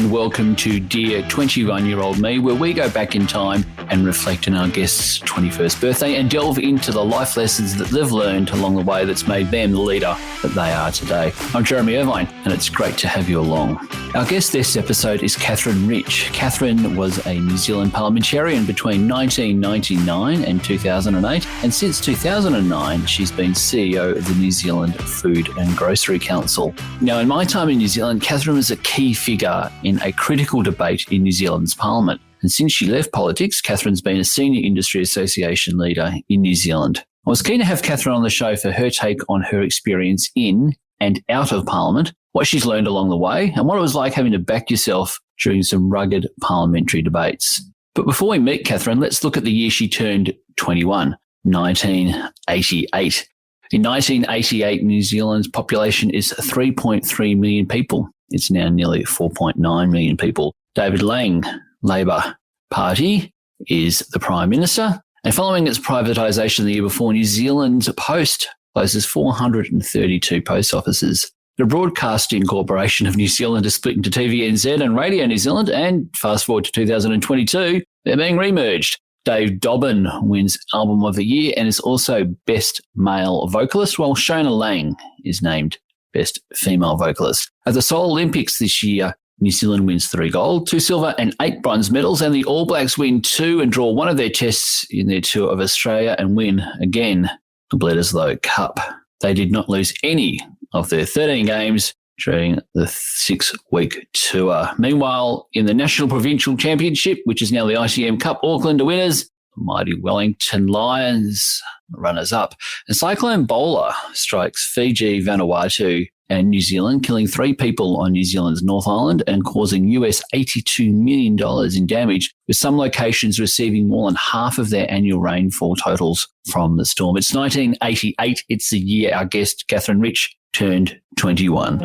and welcome to Dear 21-Year-Old Me, where we go back in time and reflect on our guest's 21st birthday and delve into the life lessons that they've learned along the way that's made them the leader that they are today. I'm Jeremy Irvine, and it's great to have you along. Our guest this episode is Catherine Rich. Catherine was a New Zealand parliamentarian between 1999 and 2008, and since 2009, she's been CEO of the New Zealand Food and Grocery Council. Now, in my time in New Zealand, Catherine was a key figure in a critical debate in New Zealand's parliament. And since she left politics, Catherine's been a senior industry association leader in New Zealand. I was keen to have Catherine on the show for her take on her experience in and out of parliament, what she's learned along the way, and what it was like having to back yourself during some rugged parliamentary debates. But before we meet Catherine, let's look at the year she turned 21, 1988. In 1988, New Zealand's population is 3.3 million people. It's now nearly 4.9 million people. David Lang, Labor Party, is the Prime Minister. And following its privatisation the year before, New Zealand Post closes 432 post offices. The Broadcasting Corporation of New Zealand is split into TVNZ and Radio New Zealand, and fast forward to 2022, they're being remerged. Dave Dobbin wins Album of the Year and is also Best Male Vocalist, while Shona Lang is named Best Female Vocalist. At the Seoul Olympics this year, New Zealand wins 3 gold, 2 silver and 8 bronze medals, and the All Blacks win 2 and draw one of their tests in their tour of Australia and win again the Bledisloe Cup. They did not lose any of their 13 games during the 6-week tour. Meanwhile, in the National Provincial Championship, which is now the ITM Cup, Auckland are winners, mighty Wellington Lions runners-up. And Cyclone Bowler strikes Fiji, Vanuatu and New Zealand, killing 3 people on New Zealand's North Island and causing US $82 million in damage, with some locations receiving more than half of their annual rainfall totals from the storm. It's 1988. It's the year our guest, Catherine Rich, turned 21.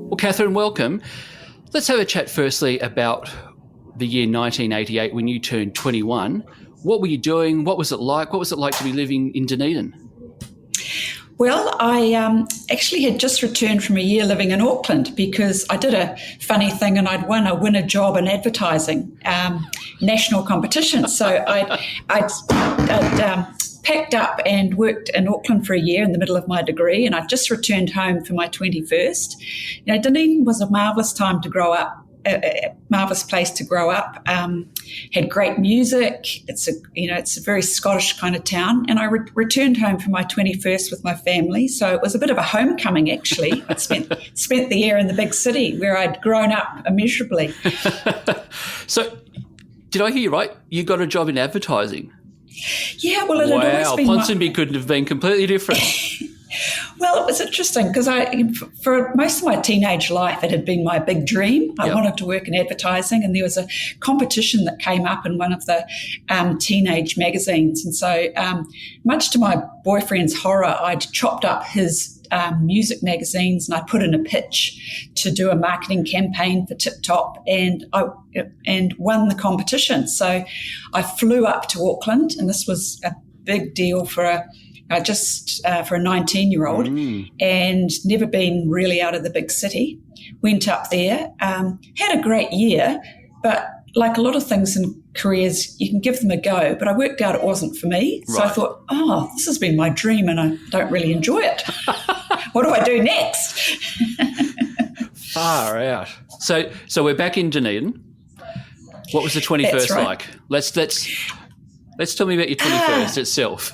Well, Catherine, welcome. Let's have a chat firstly about the year 1988 when you turned 21. What were you doing? What was it like? What was it like to be living in Dunedin? Well, I actually had just returned from a year living in Auckland because I did a funny thing and I'd won a job in advertising, national competition. So I'd packed up and worked in Auckland for a year in the middle of my degree, and I'd just returned home for my 21st. You know, Dunedin was a marvellous time to grow up, a marvellous place to grow up. Had great music. It's a very Scottish kind of town, and I returned home for my 21st with my family. So it was a bit of a homecoming, actually. I spent the year in the big city where I'd grown up immeasurably. So, did I hear you right? You got a job in advertising. Yeah, well, it had always been. Ponsonby couldn't have been completely different. Well, it was interesting because for most of my teenage life, it had been my big dream. I wanted to work in advertising, and there was a competition that came up in one of the teenage magazines. And so much to my boyfriend's horror, I'd chopped up his music magazines and I put in a pitch to do a marketing campaign for Tip Top, and won the competition. So I flew up to Auckland, and this was a big deal for a 19-year-old and never been really out of the big city. Went up there, had a great year, but like a lot of things in careers, you can give them a go, but I worked out it wasn't for me. So I thought, this has been my dream and I don't really enjoy it. What do I do next? Far out. So we're back in Dunedin. What was the 21st like? Let's tell me about your 21st itself.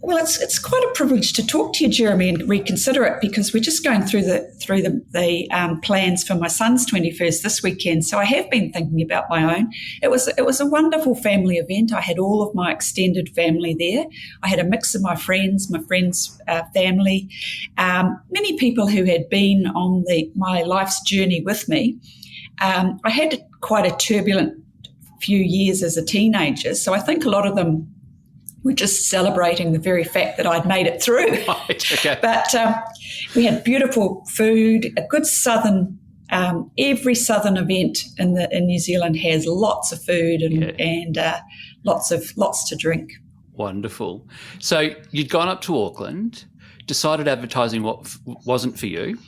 Well, it's quite a privilege to talk to you, Jeremy, and reconsider it because we're just going through the plans for my son's 21st this weekend. So I have been thinking about my own. It was a wonderful family event. I had all of my extended family there. I had a mix of my friends' family, many people who had been on my life's journey with me. I had quite a turbulent few years as a teenager, so I think a lot of them were just celebrating the very fact that I'd made it through. Right, okay. But we had beautiful food, a good southern. Every southern event in New Zealand has lots of food and lots to drink. Wonderful. So you'd gone up to Auckland, decided advertising wasn't for you.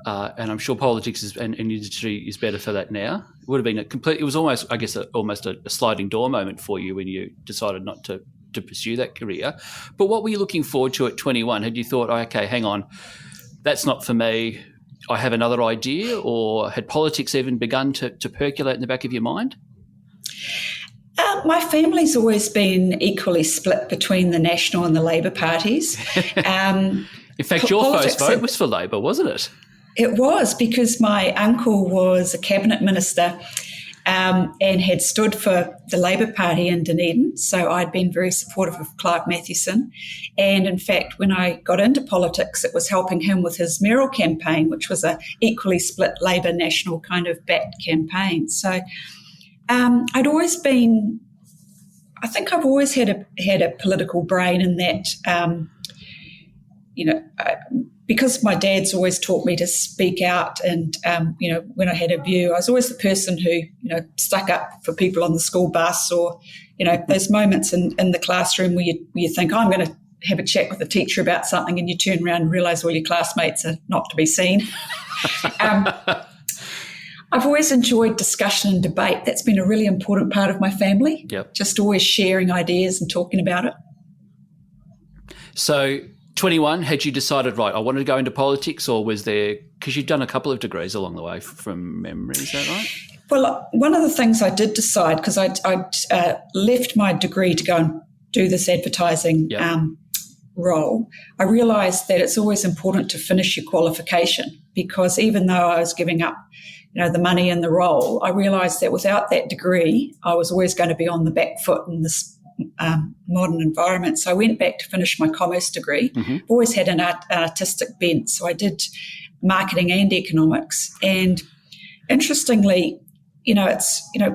and I'm sure politics and industry is better for that now. It would have been it was almost, I guess, almost a sliding door moment for you when you decided not to pursue that career. But what were you looking forward to at 21? Had you thought, oh, okay, hang on, that's not for me, I have another idea? Or had politics even begun to percolate in the back of your mind? My family's always been equally split between the National and the Labor parties. In fact, your first vote was for Labor, wasn't it? It was, because my uncle was a cabinet minister and had stood for the Labor Party in Dunedin. So I'd been very supportive of Clark Mathewson. And in fact, when I got into politics, it was helping him with his mayoral campaign, which was a equally split Labor National kind of backed campaign. So I'd always been, I think I've always had a political brain in that, because my dad's always taught me to speak out, and when I had a view, I was always the person who stuck up for people on the school bus, or those moments in the classroom where you think, I'm going to have a chat with the teacher about something, and you turn around and realise all your classmates are not to be seen. I've always enjoyed discussion and debate. That's been a really important part of my family. Yep. Just always sharing ideas and talking about it. So 21, had you decided, right, I wanted to go into politics, or was there, because you've done a couple of degrees along the way from memory, is that right? Well, one of the things I did decide, because I'd left my degree to go and do this advertising role, I realised that it's always important to finish your qualification, because even though I was giving up the money and the role, I realised that without that degree, I was always going to be on the back foot in this modern environment. So I went back to finish my commerce degree. Mm-hmm. Always had an artistic bent. So I did marketing and economics. And interestingly,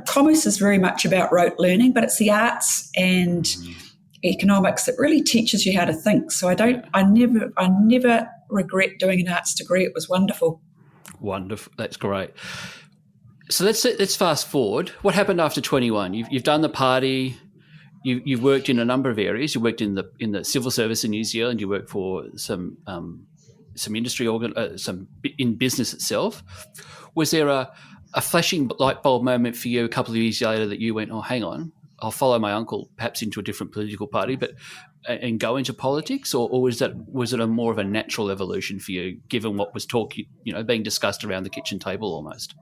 commerce is very much about rote learning, but it's the arts and economics that really teaches you how to think. So I never regret doing an arts degree. It was wonderful. Wonderful. That's great. So let's fast forward. What happened after 21? You've done the party. You've worked in a number of areas. You worked in the civil service in New Zealand. You worked for some industry some in business itself. Was there a flashing light bulb moment for you a couple of years later that you went, oh, hang on, I'll follow my uncle perhaps into a different political party, and go into politics, or was it a more of a natural evolution for you, given what was being discussed around the kitchen table almost?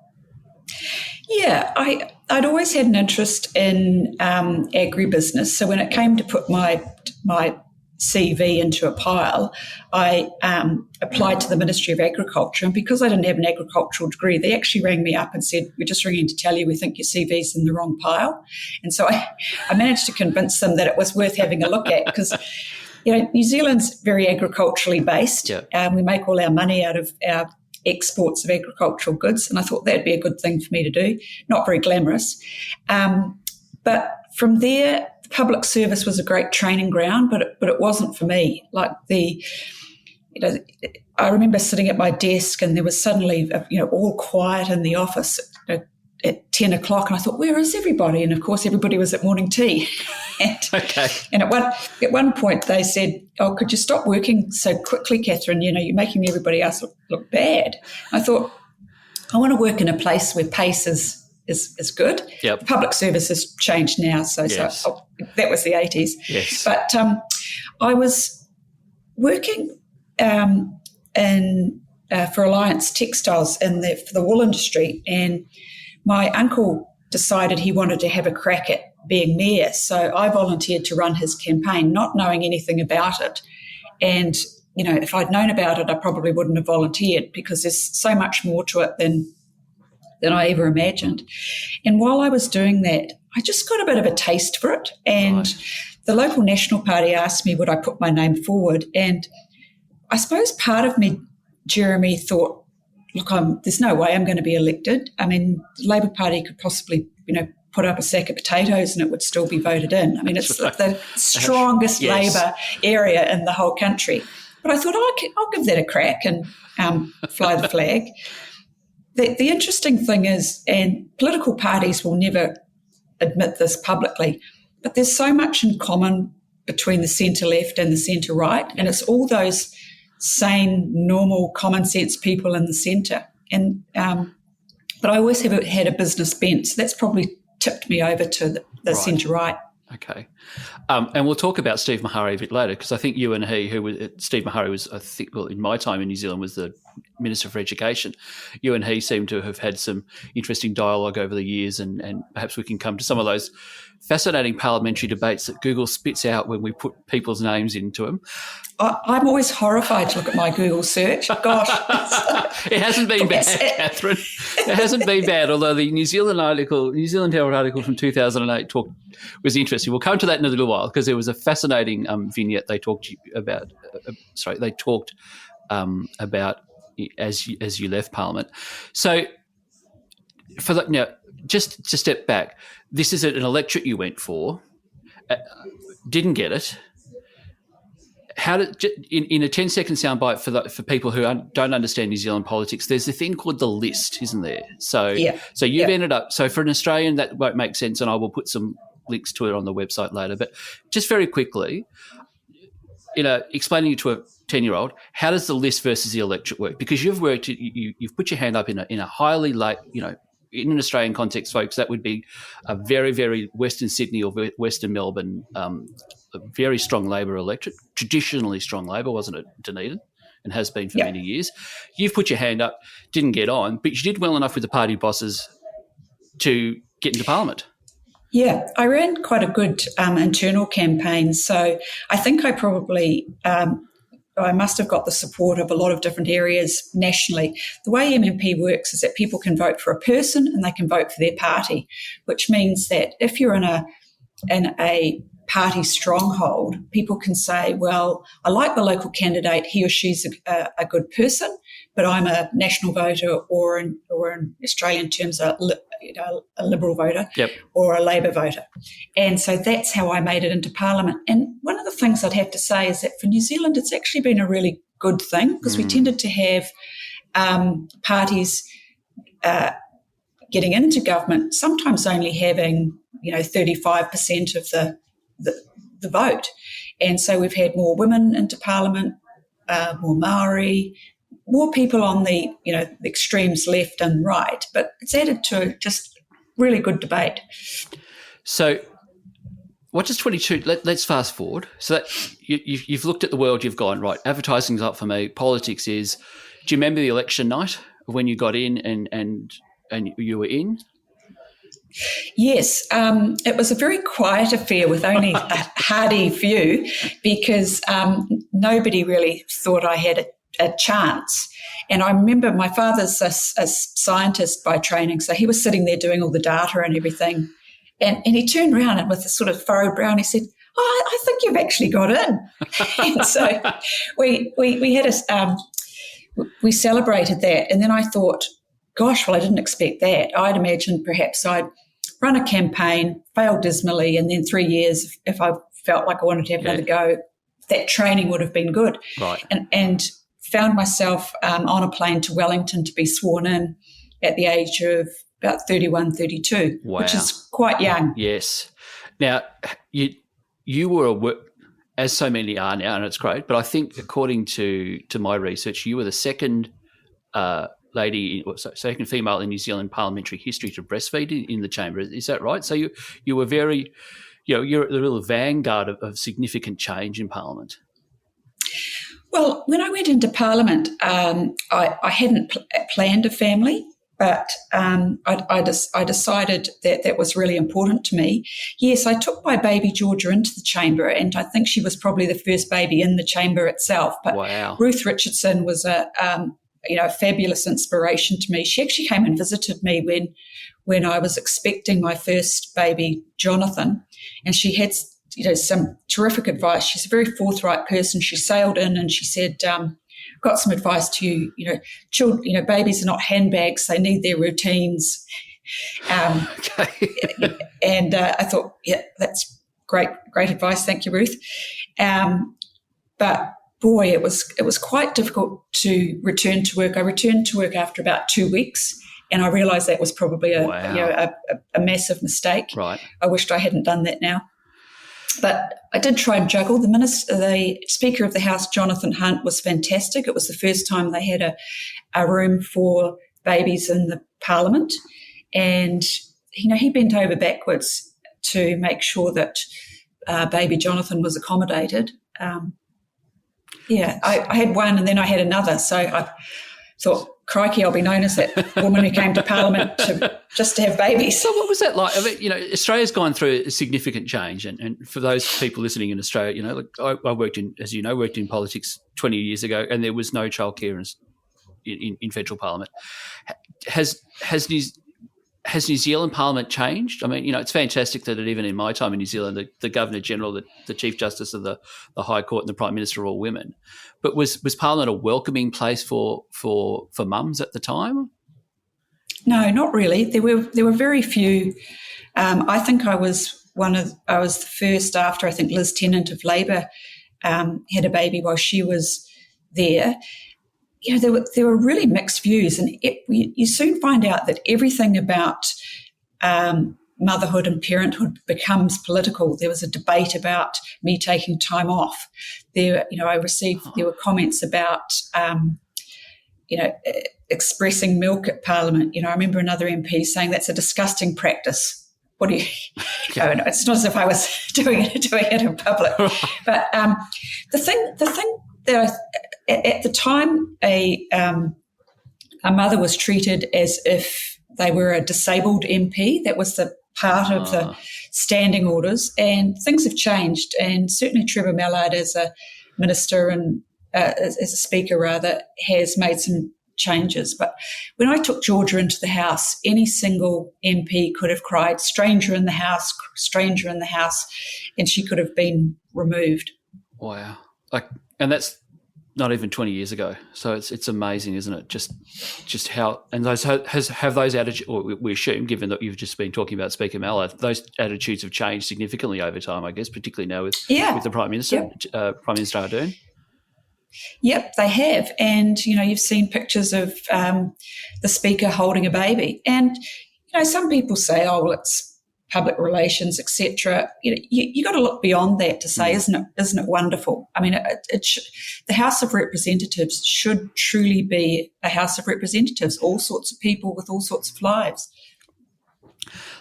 Yeah, I'd always had an interest in agribusiness. So when it came to put my CV into a pile, I applied to the Ministry of Agriculture. And because I didn't have an agricultural degree, they actually rang me up and said, we're just ringing to tell you we think your CV's in the wrong pile. And so I managed to convince them that it was worth having a look at, because New Zealand's very agriculturally based. Yeah. We make all our money out of our exports of agricultural goods, and I thought that'd be a good thing for me to do. Not very glamorous. But from there, the public service was a great training ground, but it wasn't for me. Like I remember sitting at my desk and there was suddenly, all quiet in the office at 10 o'clock, and I thought, where is everybody? And of course, everybody was at morning tea. And at one point they said, oh, could you stop working so quickly, Catherine? You're making everybody else look bad. I thought, I want to work in a place where pace is good. Yep. The public service has changed now, Yes. so that was the 80s. Yes. But I was working for Alliance Textiles for the wool industry, and my uncle decided he wanted to have a crack at being mayor. So I volunteered to run his campaign, not knowing anything about it. And, if I'd known about it, I probably wouldn't have volunteered, because there's so much more to it than I ever imagined. And while I was doing that, I just got a bit of a taste for it. And the local National Party asked me, would I put my name forward? And I suppose part of me, Jeremy, thought, look, there's no way I'm going to be elected. I mean, the Labor Party could possibly, put up a sack of potatoes and it would still be voted in. I mean, it's the strongest Yes. Labor area in the whole country. But I thought, I'll give that a crack and fly the flag. The interesting thing is, and political parties will never admit this publicly, but there's so much in common between the centre-left and the centre-right, and it's all those sane, normal, common sense people in the centre. And but I always have had a business bent, so that's probably tipped me over to the centre right. Okay. And we'll talk about Steve Mahari a bit later, because I think you and Steve Mahari was, I think, well, in my time in New Zealand, was the Minister for Education. You and he seem to have had some interesting dialogue over the years, and perhaps we can come to some of those fascinating parliamentary debates that Google spits out when we put people's names into them. I'm always horrified to look at my Google search. Gosh. It hasn't been bad, Catherine. It hasn't been bad, although the New Zealand Herald article from 2008 was interesting. We'll come to that in a little while, because there was a fascinating vignette they talked about. They talked about as you left Parliament. So, just to step back, this is an electorate you went for, didn't get it. How did, in a 10-second soundbite for people who don't understand New Zealand politics, there's a thing called the list, isn't there? So you've ended up. So for an Australian, that won't make sense, and I will put some links to it on the website later. But just very quickly, explaining it to a 10-year-old, how does the list versus the electorate work? Because you've put your hand up in a highly late, in an Australian context, folks, that would be a very, very Western Sydney or Western Melbourne, a very strong Labor electorate, traditionally strong Labor, wasn't it, Dunedin, and has been for many years. You've put your hand up, didn't get on, but you did well enough with the party bosses to get into Parliament. Yeah, I ran quite a good internal campaign, so I think I probably I must have got the support of a lot of different areas nationally. The way MMP works is that people can vote for a person and they can vote for their party, which means that if you're in a party stronghold, people can say, well, I like the local candidate, he or she's a good person, but I'm a national voter or in Australian terms a Liberal voter or a Labor voter. And so that's how I made it into Parliament. And one of the things I'd have to say is that for New Zealand, it's actually been a really good thing, because we tended to have parties getting into government, sometimes only having 35% of the vote. And so we've had more women into Parliament, more Maori, more people on the the extremes left and right, but it's added to just really good debate. So what does 22, let's fast forward. So that you've looked at the world, you've gone, right, advertising's up for me, politics is. Do you remember the election night when you got in and you were in? Yes, it was a very quiet affair with only a hardy few, because nobody really thought I had a chance. And I remember my father's a scientist by training, so he was sitting there doing all the data and everything. And he turned around and with a sort of furrowed brow, he said, I think you've actually got in. And so we had we celebrated that. And then I thought, gosh, well, I didn't expect that. I'd imagined perhaps I'd run a campaign, failed dismally, and then 3 years, if I felt like I wanted to have another go, that training would have been good. Right. And found myself on a plane to Wellington to be sworn in at the age of about 31, 32, which is quite young. Yes. Now, you were, as so many are now, and it's great, but I think according to my research, you were the second second female in New Zealand parliamentary history to breastfeed in the chamber. Is that right? So you were very, you're at the real vanguard of significant change in Parliament. Well, when I went into Parliament, I hadn't planned a family, but I decided that was really important to me. Yes, I took my baby Georgia into the chamber, and I think she was probably the first baby in the chamber itself. But Ruth Richardson was a fabulous inspiration to me. She actually came and visited me when I was expecting my first baby, Jonathan, and she had some terrific advice. She's a very forthright person. She sailed in and she said, got some advice to you, children, babies are not handbags. They need their routines. And I thought, yeah, that's great advice. Thank you, Ruth. But boy, it was quite difficult to return to work. I returned to work after about 2 weeks, and I realised that was probably a massive mistake. Right. I wished I hadn't done that now. But I did try and juggle. The Speaker of the House, Jonathan Hunt, was fantastic. It was the first time they had a room for babies in the Parliament. And, he bent over backwards to make sure that baby Jonathan was accommodated. I had one and then I had another. So I thought, crikey, I'll be known as that woman who came to Parliament just to have babies. So what was that like? I mean, Australia's gone through a significant change. And for those people listening in Australia, I worked in politics 20 years ago, and there was no childcare in federal Parliament. Has New Zealand Parliament changed? I mean, it's fantastic that even in my time in New Zealand, the Governor-General, the Chief Justice of the High Court and the Prime Minister are all women. But was Parliament a welcoming place for mums at the time? No, not really. There were very few. I think I was the first after, I think, Liz Tennant of Labor had a baby while she was there. There were really mixed views, and you soon find out that everything about motherhood and parenthood becomes political. There was a debate about me taking time off. There were comments about, expressing milk at Parliament. I remember another MP saying that's a disgusting practice. What do you? Okay. It's not as if I was doing it in public, but the thing that at the time a mother was treated as if they were a disabled MP. That was the part of the standing orders, and things have changed. And certainly Trevor Mallard, as a minister and as a speaker rather, has made some changes. But when I took Georgia into the House, any single MP could have cried, stranger in the house, and she could have been removed. Wow. And that's not even 20 years ago. So it's amazing, isn't it? Just how, and have those attitudes, or we assume, given that you've just been talking about Speaker Mallard, those attitudes have changed significantly over time, I guess, particularly now with the Prime Minister, Prime Minister Ardern. Yep, they have. And, you've seen pictures of the Speaker holding a baby. And, some people say, oh, well, it's public relations, etc. You got to look beyond that to say, isn't it wonderful? I mean, the House of Representatives should truly be a House of Representatives, all sorts of people with all sorts of lives.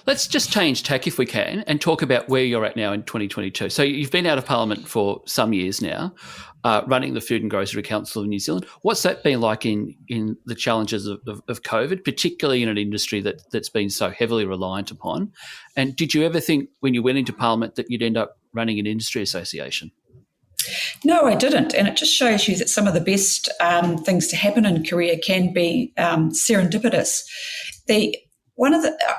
Let's just change tack if we can and talk about where you're at now in 2022. So you've been out of Parliament for some years now, running the Food and Grocery Council of New Zealand. What's that been like in the challenges of COVID, particularly in an industry that's been so heavily reliant upon? And did you ever think when you went into Parliament that you'd end up running an industry association? No, I didn't. And it just shows you that some of the best things to happen in a career can be serendipitous.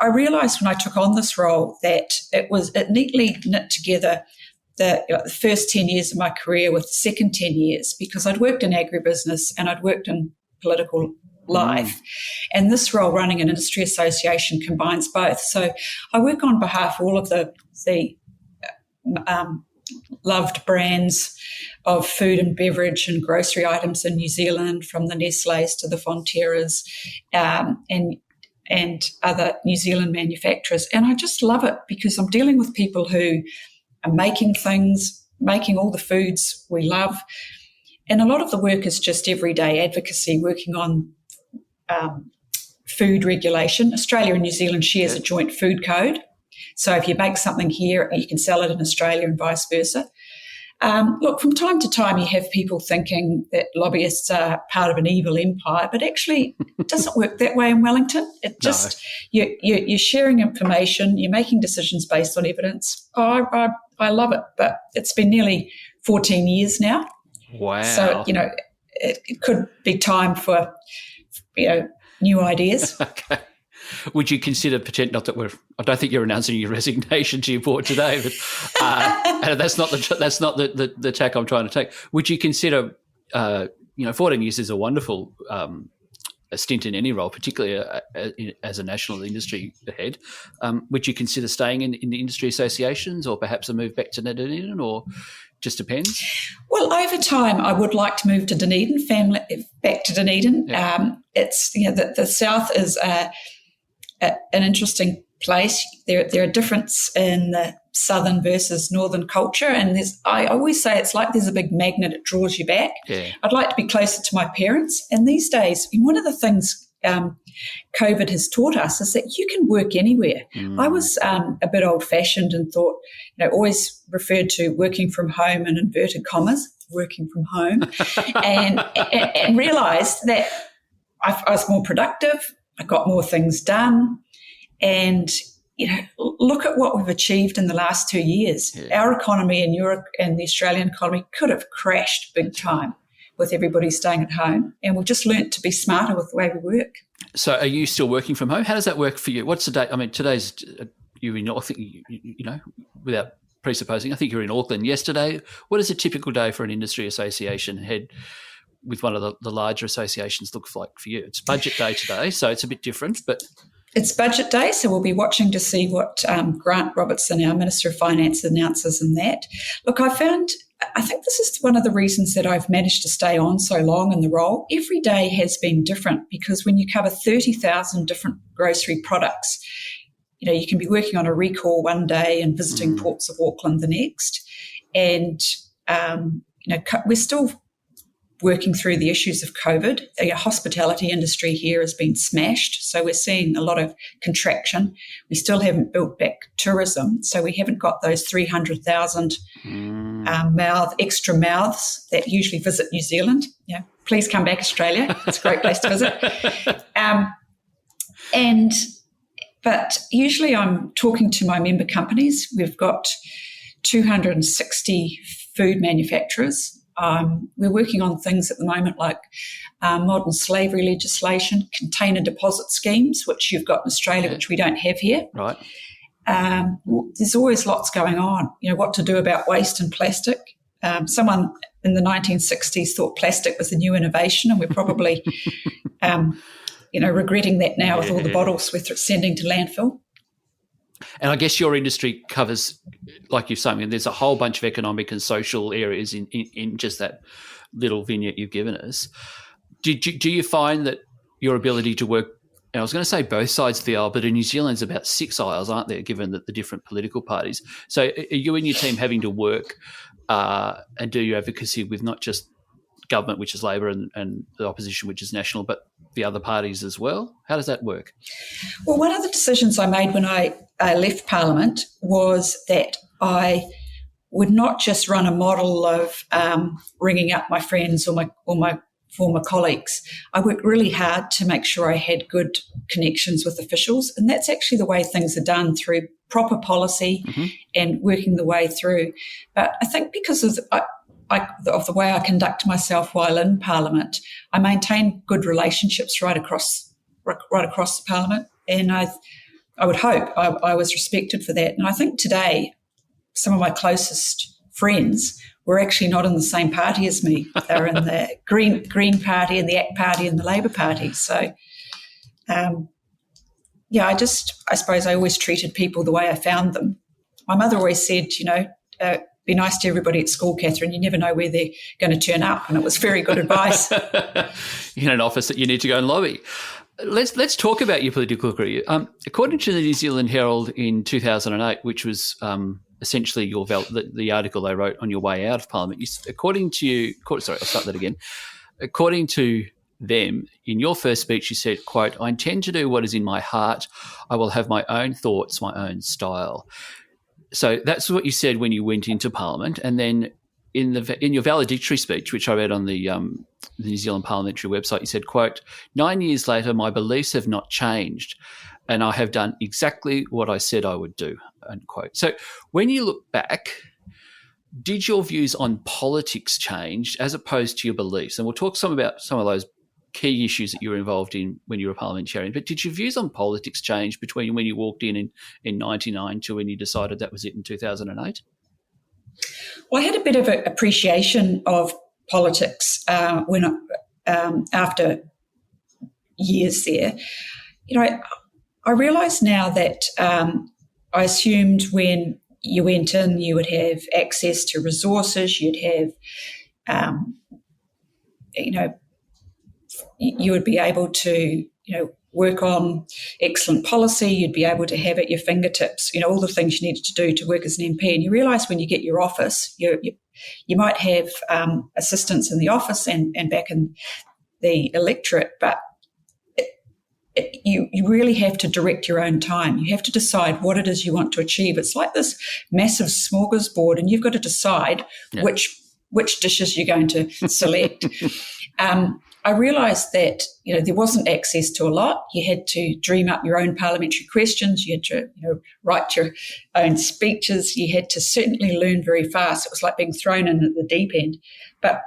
I realised when I took on this role that it neatly knit together the first 10 years of my career with the second 10 years, because I'd worked in agribusiness and I'd worked in political life. And this role, running an industry association, combines both. So I work on behalf of all of the loved brands of food and beverage and grocery items in New Zealand, from the Nestles to the Fonterras, and other New Zealand manufacturers. And I just love it because I'm dealing with people who are making things, making all the foods we love. And a lot of the work is just everyday advocacy, working on food regulation. Australia and New Zealand shares a joint food code. So if you make something here, you can sell it in Australia and vice versa. Look, from time to time, you have people thinking that lobbyists are part of an evil empire, but actually it doesn't work that way in Wellington. It just, you're sharing information, you're making decisions based on evidence. I love it, but it's been nearly 14 years now. Wow. So, it could be time for, new ideas. Okay. Would you consider not that I don't think you're announcing your resignation to your board today, but that's not the tack I'm trying to take. Would you consider, 14 years is a wonderful a stint in any role, particularly as a national industry head. Would you consider staying in the industry associations, or perhaps a move back to Dunedin, or just depends? Well, over time, I would like to move to Dunedin, back to Dunedin. Yeah. It's the South is an interesting place. There are differences in the southern versus northern culture, and I always say it's like there's a big magnet that draws you back. Yeah. I'd like to be closer to my parents, and these days, one of the things COVID has taught us is that you can work anywhere. I was a bit old-fashioned and thought, always referred to working from home in inverted commas, working from home, and realised that I was more productive. I got more things done, and look at what we've achieved in the last 2 years. Yeah. Our economy in Europe and the Australian economy could have crashed big time with everybody staying at home, and we've just learnt to be smarter with the way we work. So are you still working from home? How does that work for you? What's the day? I mean, today's, you're in, I think, without presupposing, I think you're in Auckland yesterday. What does a typical day for an industry association head with one of the larger associations look like for you? It's budget day today, so it's a bit different, but... It's budget day, so we'll be watching to see what Grant Robertson, our Minister of Finance, announces in that. Look, I think this is one of the reasons that I've managed to stay on so long in the role. Every day has been different because when you cover 30,000 different grocery products, you can be working on a recall one day and visiting Ports of Auckland the next. And, we're still working through the issues of COVID. The hospitality industry here has been smashed, so we're seeing a lot of contraction. We still haven't built back tourism, so we haven't got those 300,000 extra mouths that usually visit New Zealand. Please come back, Australia. It's a great place to visit. But usually I'm talking to my member companies. We've got 260 food manufacturers. We're working on things at the moment like modern slavery legislation, container deposit schemes, which you've got in Australia, which we don't have here. Right. There's always lots going on. What to do about waste and plastic. Someone in the 1960s thought plastic was the new innovation, and we're probably, regretting that now with all the bottles we're sending to landfill. And I guess your industry covers, like you're saying, there's a whole bunch of economic and social areas in just that little vignette you've given us. Do you find that your ability to work, and I was going to say both sides of the aisle, but in New Zealand's about 6 aisles, aren't there, given that the different political parties? So are you and your team having to work and do your advocacy with not just government, which is Labor, and the opposition, which is National, but the other parties as well? How does that work? Well, one of the decisions I made when I left Parliament was that I would not just run a model of ringing up my friends or my former colleagues. I worked really hard to make sure I had good connections with officials, and that's actually the way things are done, through proper policy and working the way through. But I think because of the way I conduct myself while in Parliament, I maintain good relationships right across the Parliament, and I would hope I was respected for that. And I think today some of my closest friends were actually not in the same party as me. They're in the Green Party and the ACT Party and the Labor Party. So, I suppose I always treated people the way I found them. My mother always said, be nice to everybody at school, Catherine. You never know where they're going to turn up, and it was very good advice. In an office that you need to go and lobby. Let's talk about your political career. According to the New Zealand Herald in 2008, which was essentially the article they wrote on your way out of Parliament, according to them, in your first speech, you said, quote, "I intend to do what is in my heart. I will have my own thoughts, my own style." So that's what you said when you went into Parliament, and then in your valedictory speech, which I read on the New Zealand Parliamentary website, you said, quote, "9 years later, my beliefs have not changed, and I have done exactly what I said I would do," unquote. So when you look back, did your views on politics change as opposed to your beliefs? And we'll talk some about some of those key issues that you were involved in when you were parliamentarian, but did your views on politics change between when you walked in 99 to when you decided that was it in 2008? Well, I had a bit of an appreciation of politics when after years there. I realise now that I assumed when you went in, you would have access to resources, you'd have, you would be able to, work on excellent policy. You'd be able to have at your fingertips, all the things you needed to do to work as an MP. And you realise when you get your office, you might have assistants in the office and back in the electorate, but you really have to direct your own time. You have to decide what it is you want to achieve. It's like this massive smorgasbord, and you've got to decide which dishes you're going to select. I realised that there wasn't access to a lot. You had to dream up your own parliamentary questions. You had to write your own speeches. You had to certainly learn very fast. It was like being thrown in at the deep end. But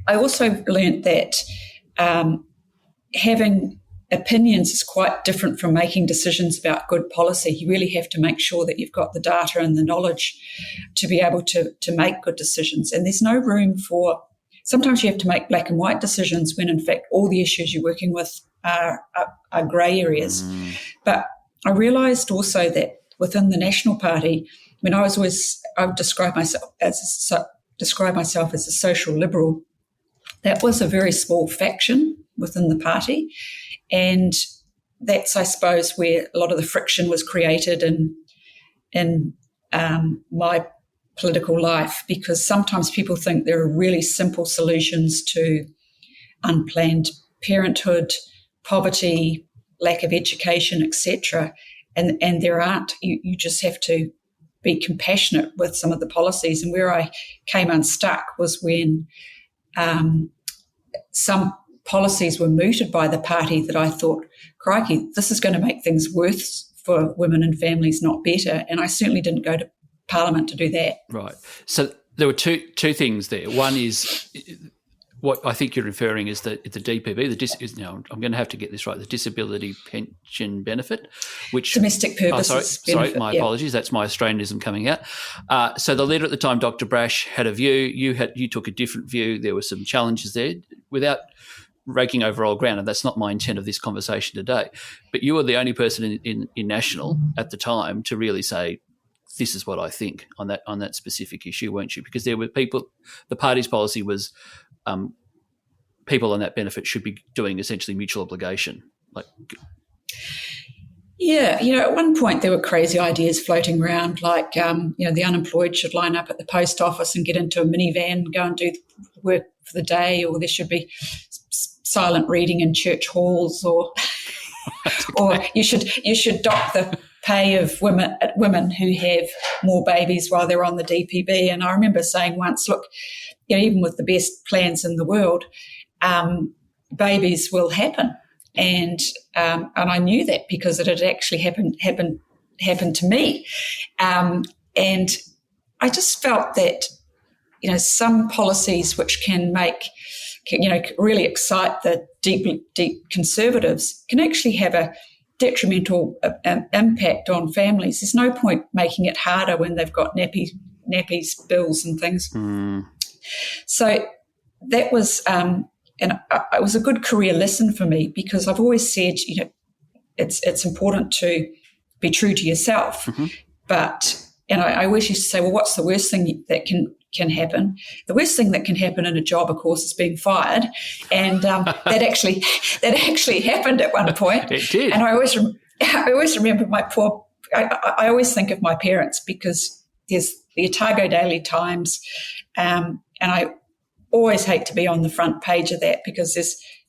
I also learned that having opinions is quite different from making decisions about good policy. You really have to make sure that you've got the data and the knowledge to be able to make good decisions. And there's no room for, sometimes you have to make black and white decisions when in fact all the issues you're working with are grey areas. But I realised also that within the National Party, I would describe myself as a social liberal. That was a very small faction within the party. And that's, I suppose, where a lot of the friction was created in my political life, because sometimes people think there are really simple solutions to unplanned parenthood, poverty, lack of education, etc. And there aren't. You just have to be compassionate with some of the policies. And where I came unstuck was when some policies were mooted by the party that I thought, crikey, this is going to make things worse for women and families, not better. And I certainly didn't go to Parliament to do that. Right. So there were two things there. One is what I think you're referring is the DPB, I'm going to have to get this right, the Disability Pension Benefit, which domestic purposes. Sorry, my apologies. That's my Australianism coming out. So the leader at the time, Dr. Brash, had a view. You took a different view. There were some challenges there. Without raking over old ground, and that's not my intent of this conversation today, but you were the only person in National at the time to really say, this is what I think on that specific issue, weren't you? Because there were people, the party's policy was people on that benefit should be doing essentially mutual obligation. Yeah, at one point there were crazy ideas floating around, like, the unemployed should line up at the post office and get into a minivan and go and do work for the day, or there should be silent reading in church halls, or you should dock the pay of women who have more babies while they're on the DPB. And I remember saying once, look, even with the best plans in the world, babies will happen. And I knew that because it had actually happened to me. And I just felt that, some policies which can really excite the deep conservatives can actually have a detrimental impact on families. There's no point making it harder when they've got nappies, bills and things. So that was, it was a good career lesson for me, because I've always said, it's important to be true to yourself. But, I always used to say, well, what's the worst thing that can happen? The worst thing that can happen in a job, of course, is being fired. And that actually happened at one point. It did. And I always remember I always think of my parents, because there's the Otago Daily Times, and I always hate to be on the front page of that, because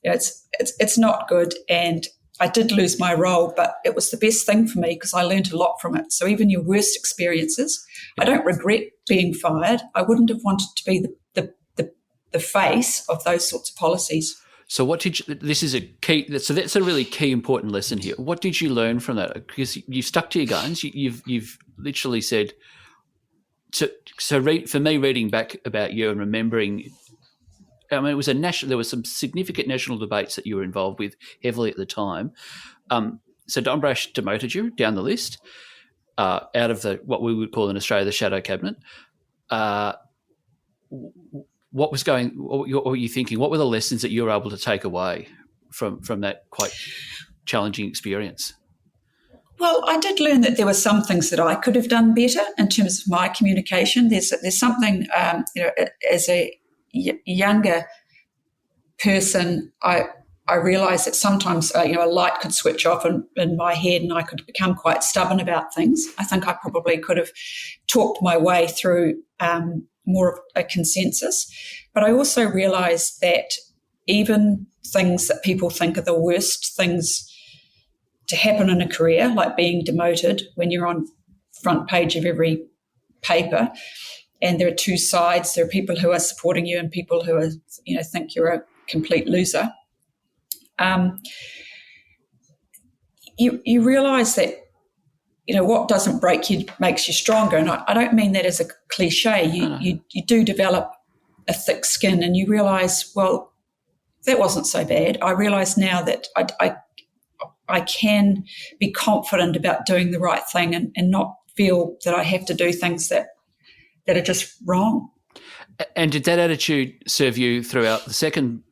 it's not good. And I did lose my role, but it was the best thing for me because I learned a lot from it. So even your worst experiences, I don't regret being fired. I wouldn't have wanted to be the face of those sorts of policies. So this is a key, so that's a really key important lesson here. What did you learn from that? Because you stuck to your guns. You've literally said, for me, reading back about you and remembering, it was there was some significant national debates that you were involved with heavily at the time. So Don Brash demoted you down the list out of what we would call in Australia the shadow cabinet. What were you thinking? What were the lessons that you were able to take away from that quite challenging experience? Well, I did learn that there were some things that I could have done better in terms of my communication. There's something, as a younger person, I realised that sometimes, a light could switch off in my head and I could become quite stubborn about things. I think I probably could have talked my way through more of a consensus. But I also realised that even things that people think are the worst things to happen in a career, like being demoted when you're on front page of every paper, and there are two sides. There are people who are supporting you and people who are, think you're a complete loser. You realise that, what doesn't break you makes you stronger. And I don't mean that as a cliche. You do develop a thick skin and you realise, well, that wasn't so bad. I realise now that I can be confident about doing the right thing and not feel that I have to do things that are just wrong. And did that attitude serve you throughout the second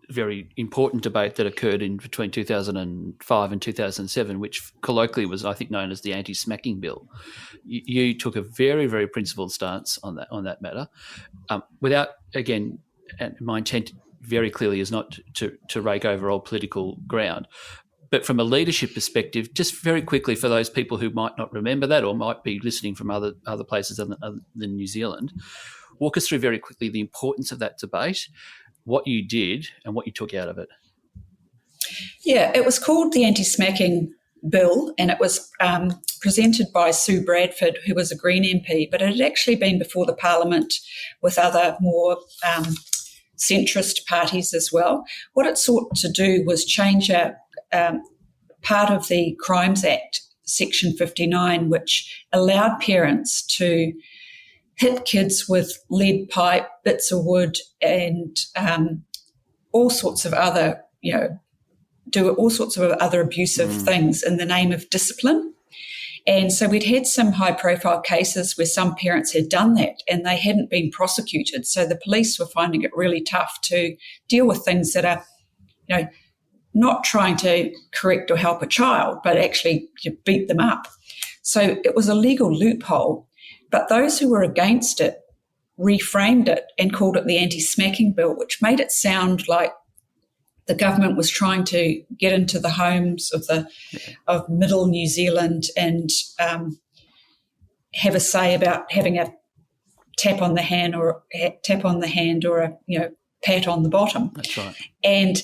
very important debate that occurred in between 2005 and 2007, which colloquially was, I think, known as the anti-smacking bill? You took a very, very principled stance on that matter, without, again, and my intent very clearly is not to rake over old political ground, but from a leadership perspective, just very quickly for those people who might not remember that or might be listening from other places other than New Zealand, walk us through very quickly the importance of that debate, what you did and what you took out of it. Yeah, it was called the Anti-Smacking Bill, and it was presented by Sue Bradford, who was a Green MP, but it had actually been before the Parliament with other more centrist parties as well. What it sought to do was change a part of the Crimes Act, Section 59, which allowed parents to hit kids with lead pipe, bits of wood, and all sorts of other, do all sorts of other abusive things in the name of discipline. And so we'd had some high-profile cases where some parents had done that and they hadn't been prosecuted. So the police were finding it really tough to deal with things that are, not trying to correct or help a child, but actually beat them up. So it was a legal loophole. But those who were against it reframed it and called it the Anti-Smacking Bill, which made it sound like the government was trying to get into the homes of middle New Zealand and have a say about having a tap on the hand or a pat on the bottom. That's right. And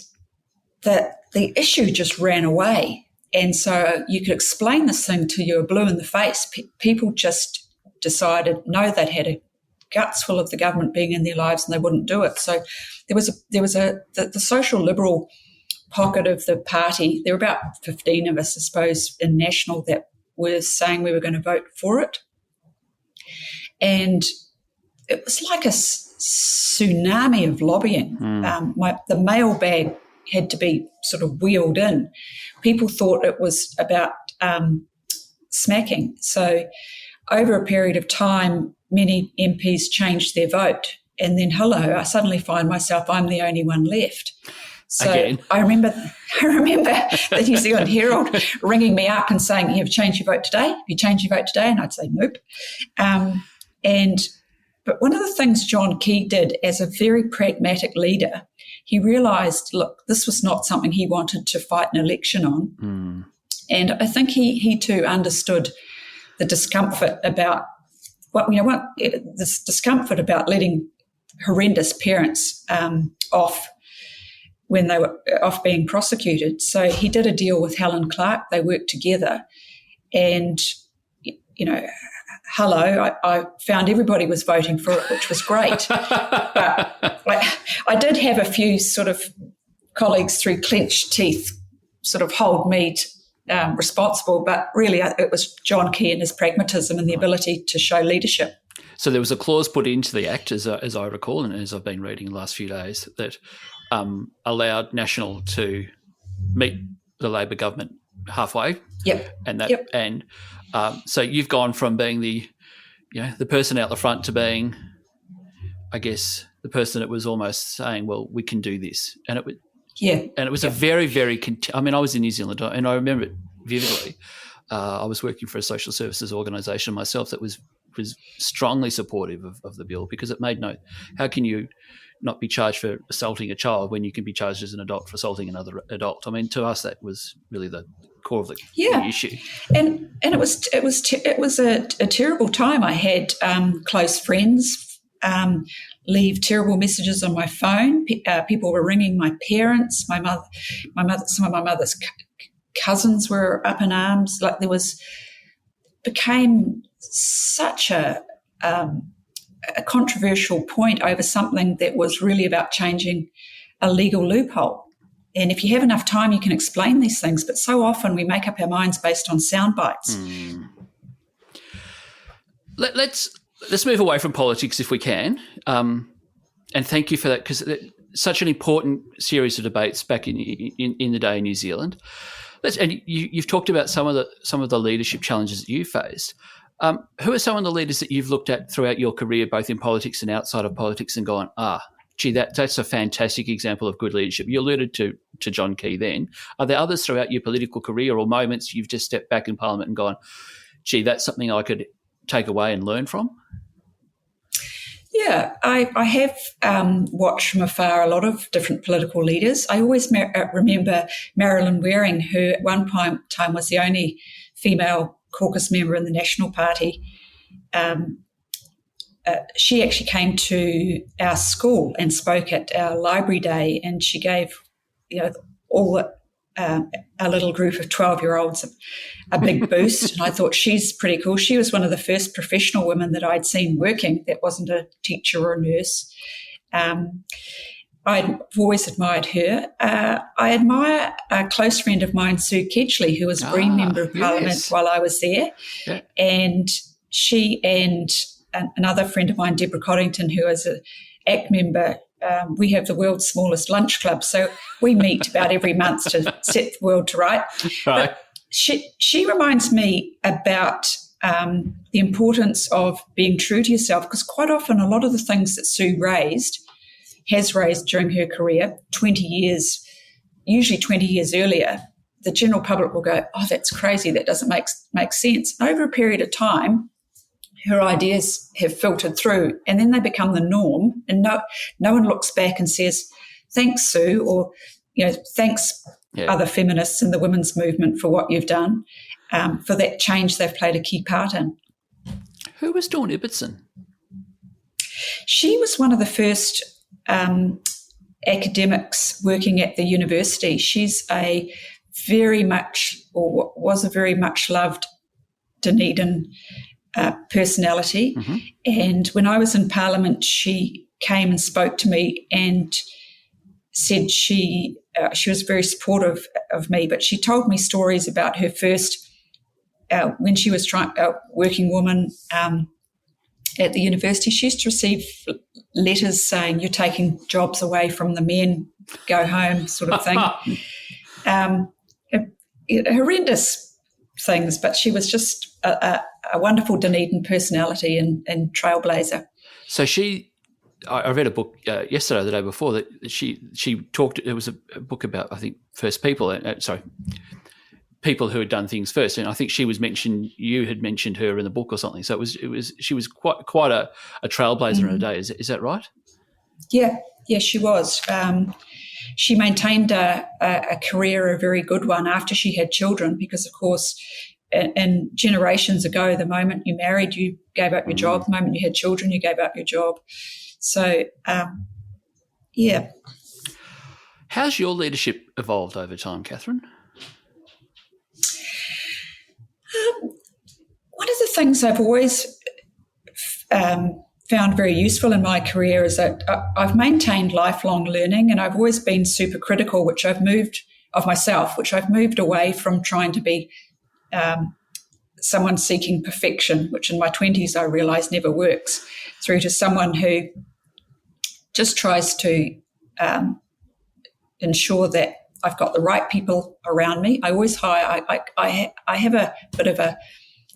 the issue just ran away. And so you could explain this thing till you were blue in the face. People just decided, no, they'd had a guts full of the government being in their lives and they wouldn't do it. So there was the social liberal pocket of the party. There were about 15 of us, I suppose, in National that were saying we were going to vote for it. And it was like a tsunami of lobbying. The mailbag had to be sort of wheeled in. People thought it was about smacking. So over a period of time, many MPs changed their vote. And then, I suddenly find myself, I'm the only one left. So again. I remember the New Zealand Herald ringing me up and saying, have you changed your vote today? Have you changed your vote today? And I'd say, nope. But one of the things John Key did as a very pragmatic leader, he realised, look, this was not something he wanted to fight an election on. And I think he too understood the discomfort about this discomfort about letting horrendous parents off when they were off being prosecuted. So he did a deal with Helen Clark. They worked together, and I found everybody was voting for it, which was great. But I did have a few sort of colleagues through clenched teeth sort of hold me responsible, but really it was John Key and his pragmatism and the ability to show leadership. So there was a clause put into the Act, as I recall, and as I've been reading the last few days, that allowed National to meet the Labor government halfway. Yep. And so you've gone from being the person out the front to being, I guess, the person that was almost saying, well, we can do this. And it was a very, very I was in New Zealand and I remember it vividly. I was working for a social services organisation myself that was strongly supportive of the bill, because it made how can you not be charged for assaulting a child when you can be charged as an adult for assaulting another adult? I mean, to us, that was really the core of the issue. And it was a terrible time. I had close friends leave terrible messages on my phone. People were ringing my parents, my mother, some of my mother's cousins were up in arms. Like became such a controversial point over something that was really about changing a legal loophole. And if you have enough time, you can explain these things. But so often we make up our minds based on sound bites. Let's move away from politics if we can. And thank you for that, because such an important series of debates back in the day in New Zealand. And you've talked about some of the leadership challenges that you faced. Who are some of the leaders that you've looked at throughout your career, both in politics and outside of politics, and gone, gee, that's a fantastic example of good leadership? You alluded to John Key then. Are there others throughout your political career or moments you've just stepped back in Parliament and gone, gee, that's something I could take away and learn from? Yeah, I have watched from afar a lot of different political leaders. I always remember Marilyn Waring, who at one time was the only female caucus member in the National Party. She actually came to our school and spoke at our library day, and she gave, all our little group of 12-year-olds a big boost. And I thought, she's pretty cool. She was one of the first professional women that I'd seen working that wasn't a teacher or a nurse. I've always admired her. I admire a close friend of mine, Sue Kedgley, who was a Green Member of Parliament while I was there. Yeah. And she and another friend of mine, Deborah Coddington, who is an ACT member, we have the world's smallest lunch club, so we meet about every month to set the world to right. Right. But she reminds me about the importance of being true to yourself, because quite often a lot of the things that Sue has raised during her career, usually 20 years earlier, the general public will go, oh, that's crazy, that doesn't make sense. Over a period of time, her ideas have filtered through, and then they become the norm, and no one looks back and says, thanks, Sue, or thanks other feminists in the women's movement for what you've done, for that change they've played a key part in. Who was Dawn Ibbotson? She was one of the first academics working at the university. She's was a very much loved Dunedin personality. Mm-hmm. And when I was in Parliament, she came and spoke to me and said she was very supportive of me, but she told me stories about her first, when she was working woman at the university. She used to receive letters saying, you're taking jobs away from the men, go home, sort of thing. Horrendous things, but she was just a wonderful Dunedin personality and trailblazer. So I read a book yesterday or the day before that she talked. It was a book about, I think, first people. People who had done things first, and I think you had mentioned her in the book or something. So she was quite a trailblazer in her day. Is that right? Yeah, she was. She maintained a career, a very good one, after she had children, because, of course, and generations ago, the moment you married, you gave up your job. The moment you had children, you gave up your job. So, yeah. How's your leadership evolved over time, Catherine? One of the things I've always found very useful in my career is that I've maintained lifelong learning, and I've always been super critical, which I've moved away from trying to be someone seeking perfection, which in my 20s I realised never works, through to someone who just tries to ensure that I've got the right people around me. I always hire. I have a bit of a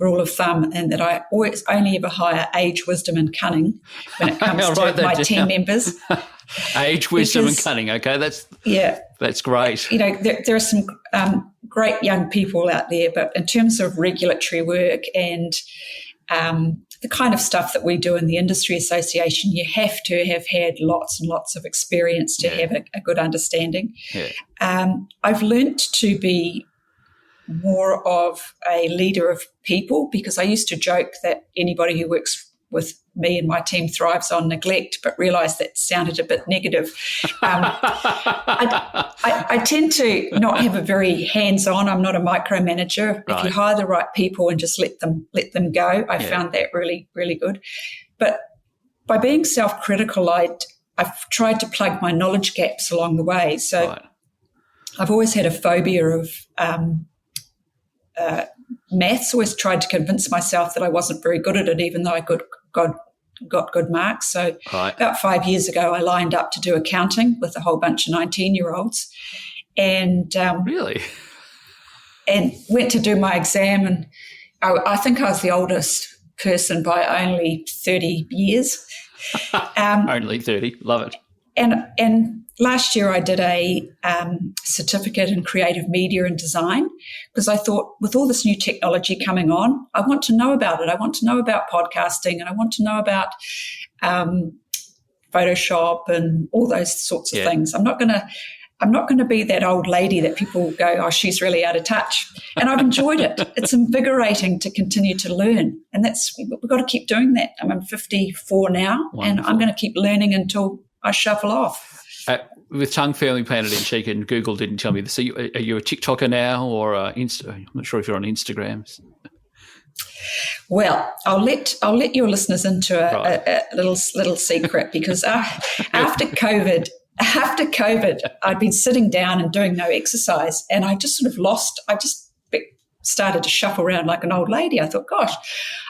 rule of thumb, and that I always only ever hire age, wisdom, and cunning when it comes to my team members. Age, wisdom, and cunning. Okay, that's great. There are some great young people out there, but in terms of regulatory work and the kind of stuff that we do in the industry association, you have to have had lots and lots of experience to have a good understanding. Yeah. I've learnt to be more of a leader of people, because I used to joke that anybody who works with me and my team thrives on neglect, but realised that sounded a bit negative. I tend to not have a very hands-on. I'm not a micromanager. Right. If you hire the right people and just let them go, I found that really, really good. But by being self-critical, I've tried to plug my knowledge gaps along the way. So I've always had a phobia of maths. Always tried to convince myself that I wasn't very good at it, even though I got good marks. So about 5 years ago, I lined up to do accounting with a whole bunch of 19-year-olds, and really, and went to do my exam, and I think I was the oldest person by only 30 years. Only 30, love it. And last year I did a certificate in creative media and design, because I thought, with all this new technology coming on, I want to know about it. I want to know about podcasting, and I want to know about Photoshop and all those sorts of things. I'm not going to be that old lady that people go, oh, she's really out of touch. And I've enjoyed it. It's invigorating to continue to learn, and we've got to keep doing that. I'm 54 now. Wonderful. And I'm going to keep learning until I shuffle off. With tongue firmly planted in cheek, and Google didn't tell me this. Are you a TikToker now, or I'm not sure if you're on Instagram. Well, I'll let your listeners into a little secret, because after COVID, I'd been sitting down and doing no exercise, and I just sort of I just started to shuffle around like an old lady. I thought, gosh,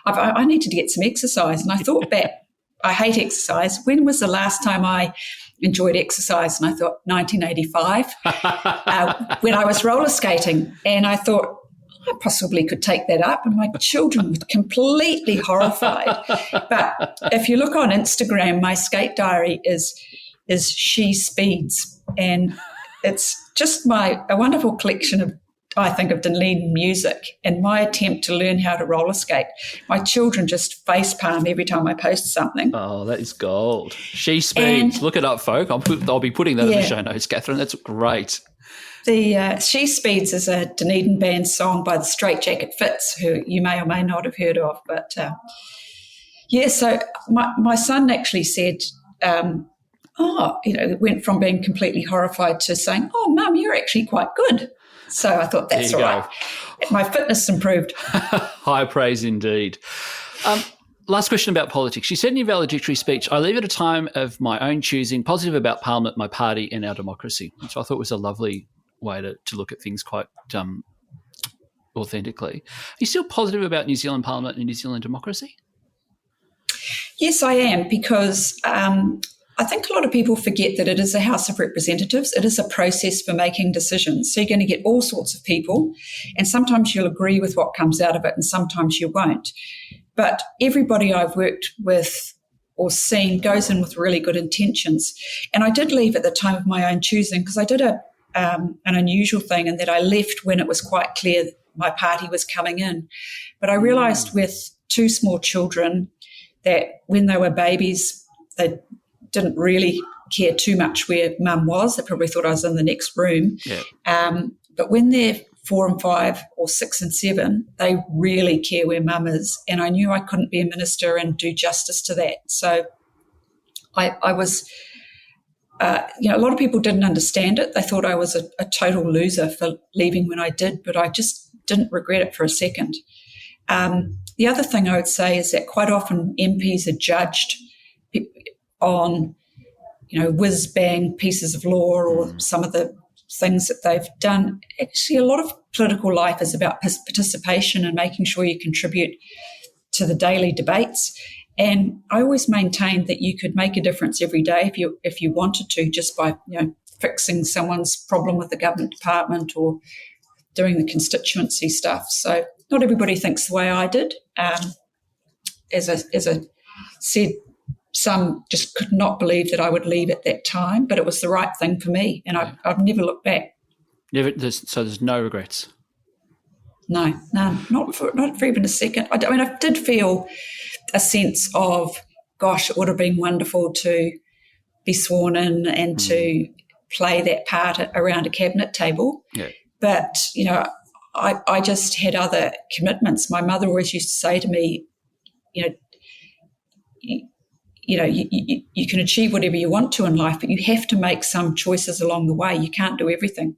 I need to get some exercise, and I thought back. I hate exercise. When was the last time I enjoyed exercise? And I thought 1985, when I was roller skating. And I thought, I possibly could take that up. And my children were completely horrified. But if you look on Instagram, my skate diary is She Speeds. And it's just a wonderful collection of, I think, of Dunedin music and my attempt to learn how to roller skate. My children just facepalm every time I post something. Oh, that is gold. She Speeds. Look it up, folk. I'll be putting that in the show notes, Catherine. That's great. The She Speeds is a Dunedin band song by the Straight Jacket Fits, who you may or may not have heard of. But, so my son actually said, went from being completely horrified to saying, oh, Mum, you're actually quite good. So I thought, that's all right. My fitness improved. High praise indeed. Last question about politics. You said in your valedictory speech, I live at a time of my own choosing, positive about Parliament, my party and our democracy, which I thought was a lovely way to look at things quite authentically. Are you still positive about New Zealand Parliament and New Zealand democracy? Yes, I am, because I think a lot of people forget that it is a House of Representatives. It is a process for making decisions. So you're going to get all sorts of people, and sometimes you'll agree with what comes out of it and sometimes you won't. But everybody I've worked with or seen goes in with really good intentions. And I did leave at the time of my own choosing, because I did an unusual thing in that I left when it was quite clear that my party was coming in. But I realised with two small children that when they were babies, they didn't really care too much where Mum was. They probably thought I was in the next room. Yeah. But when they're 4 and 5 or 6 and 7, they really care where Mum is. And I knew I couldn't be a minister and do justice to that. So I was, a lot of people didn't understand it. They thought I was a total loser for leaving when I did, but I just didn't regret it for a second. The other thing I would say is that quite often MPs are judged on, whiz-bang pieces of law or some of the things that they've done. Actually, a lot of political life is about participation and making sure you contribute to the daily debates. And I always maintained that you could make a difference every day if you wanted to, just by fixing someone's problem with the government department or doing the constituency stuff. So not everybody thinks the way I did. As I said, some just could not believe that I would leave at that time, but it was the right thing for me, and I've never looked back. So there's no regrets? No, none, not for even a second. I did feel a sense of, gosh, it would have been wonderful to be sworn in and to play that part around a cabinet table. Yeah. But, I just had other commitments. My mother always used to say to me, you can achieve whatever you want to in life, but you have to make some choices along the way. You can't do everything.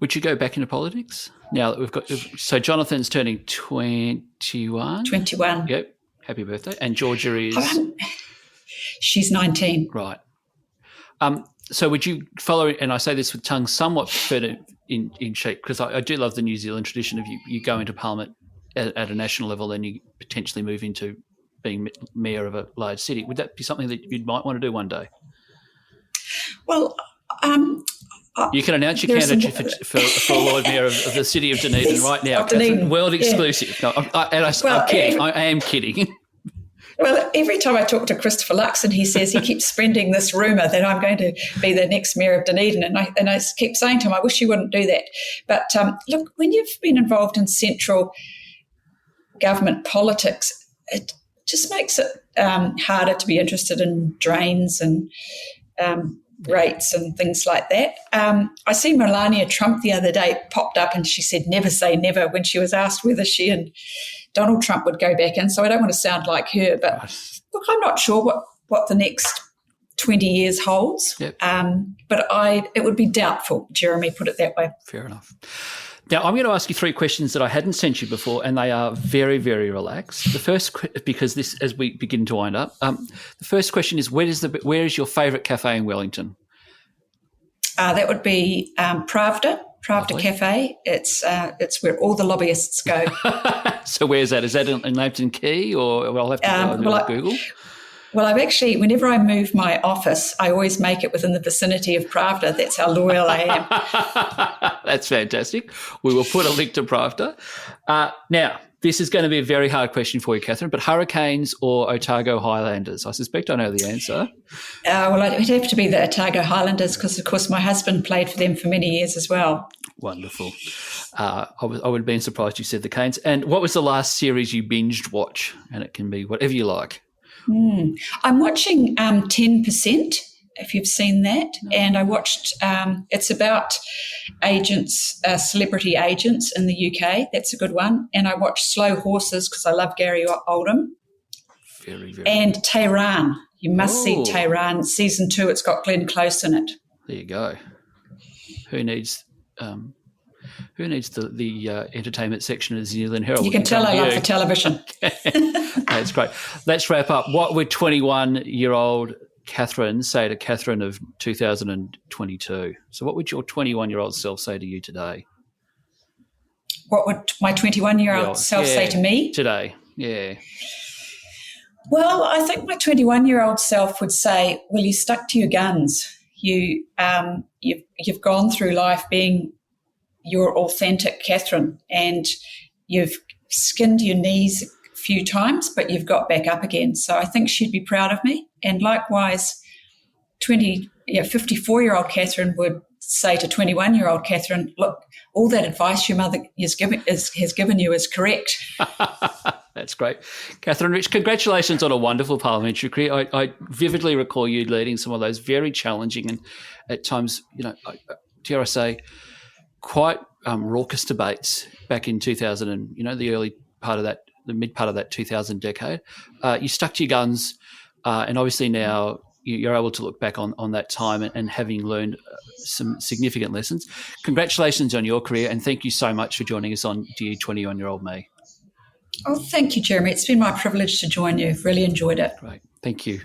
Would you go back into politics? Now that we've got, so Jonathan's turning 21. 21. Yep. Happy birthday. And Georgia is? She's 19. Right. So would you follow, and I say this with tongue somewhat further in cheek, because I do love the New Zealand tradition of you go into Parliament at a national level, then you potentially move into being mayor of a large city. Would that be something that you might want to do one day? Well, you can announce your candidature for Lord Mayor of the city of Dunedin right now. Dunedin, world exclusive. Yeah. No, I'm kidding. I am kidding. Well, every time I talk to Christopher Luxon, he says he keeps spreading this rumour that I'm going to be the next mayor of Dunedin, and I keep saying to him, I wish you wouldn't do that. But look, when you've been involved in central government politics, it just makes it harder to be interested in drains and rates and things like that. I see Melania Trump the other day popped up and she said never say never when she was asked whether she and Donald Trump would go back in. So I don't want to sound like her, but look, I'm not sure what the next 20 years holds. Yep. But it would be doubtful, Jeremy, put it that way. Fair enough. Now, I'm going to ask you 3 questions that I hadn't sent you before, and they are very, very relaxed. The first, because this, as we begin to wind up, the first question is, where is your favourite cafe in Wellington? That would be Pravda Cafe. It's where all the lobbyists go. So where's that? Is that in Lambton Quay, or I'll have to go Google? Well, I've actually, whenever I move my office, I always make it within the vicinity of Pravda. That's how loyal I am. That's fantastic. We will put a link to Pravda. Now, this is going to be a very hard question for you, Catherine, but Hurricanes or Otago Highlanders? I suspect I know the answer. Well, it'd have to be the Otago Highlanders because, of course, my husband played for them for many years as well. Wonderful. I would have been surprised you said the Canes. And what was the last series you binged watch? And it can be whatever you like. I'm watching 10%, if you've seen that. And I watched, it's about agents, celebrity agents in the UK. That's a good one. And I watched Slow Horses because I love Gary Oldham. Very, very and good. Tehran. You must see Tehran. Season 2, it's got Glenn Close in it. There you go. Who needs the entertainment section of the New Zealand Herald? You can tell I love the television. That's great. Let's wrap up. What would 21-year-old Catherine say to Catherine of 2022? So what would your 21-year-old self say to you today? What would my 21-year-old self say to me? Today, yeah. Well, I think my 21-year-old self would say, well, you stuck to your guns. You've gone through life being your authentic Catherine, and you've skinned your knees a few times, but you've got back up again. So I think she'd be proud of me. And likewise, 54-year-old Catherine would say to 21-year-old Catherine, look, all that advice your mother has given you is correct. That's great. Catherine Rich, congratulations on a wonderful parliamentary career. I vividly recall you leading some of those very challenging and at times, dare I say, quite raucous debates back in 2000 and, the mid part of that 2000 decade. You stuck to your guns and obviously now you're able to look back on that time and having learned some significant lessons. Congratulations on your career and thank you so much for joining us on Dear 21-Year-Old Me. Oh, thank you, Jeremy. It's been my privilege to join you. Really enjoyed it. Great. Thank you.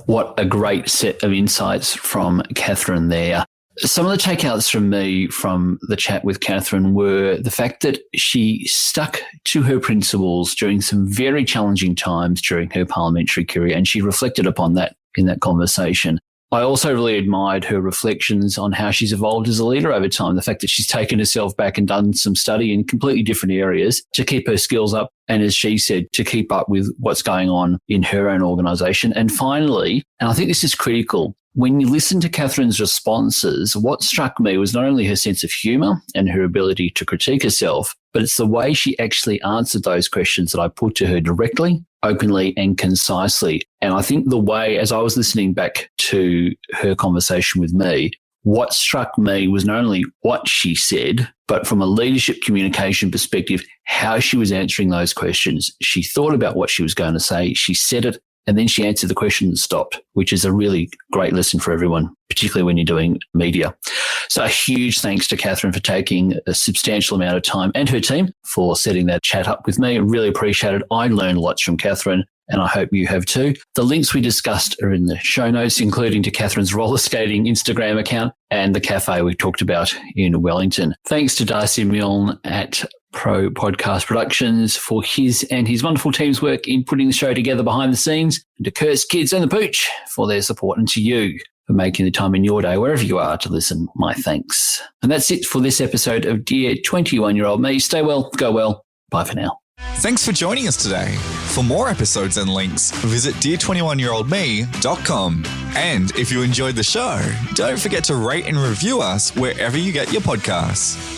What a great set of insights from Catherine there. Some of the takeouts from me from the chat with Catherine were the fact that she stuck to her principles during some very challenging times during her parliamentary career, and she reflected upon that in that conversation. I also really admired her reflections on how she's evolved as a leader over time. The fact that she's taken herself back and done some study in completely different areas to keep her skills up. And as she said, to keep up with what's going on in her own organisation. And finally, and I think this is critical, when you listen to Catherine's responses, what struck me was not only her sense of humour and her ability to critique herself, but it's the way she actually answered those questions that I put to her directly, openly and concisely. And I think the way, as I was listening back to her conversation with me, what struck me was not only what she said, but from a leadership communication perspective, how she was answering those questions. She thought about what she was going to say, she said it, and then she answered the question and stopped, which is a really great lesson for everyone, particularly when you're doing media. So a huge thanks to Catherine for taking a substantial amount of time, and her team for setting that chat up with me. I really appreciate it. I learned lots from Catherine, and I hope you have too. The links we discussed are in the show notes, including to Catherine's roller skating Instagram account and the cafe we talked about in Wellington. Thanks to Darcy Milne at Pro Podcast Productions for his and his wonderful team's work in putting the show together behind the scenes, and to Kurt's Kids and the Pooch for their support, and to you for making the time in your day, wherever you are, to listen. My thanks. And that's it for this episode of Dear 21-Year-Old Me. Stay well, go well. Bye for now. Thanks for joining us today. For more episodes and links, visit dear21yearoldme.com. And if you enjoyed the show, don't forget to rate and review us wherever you get your podcasts.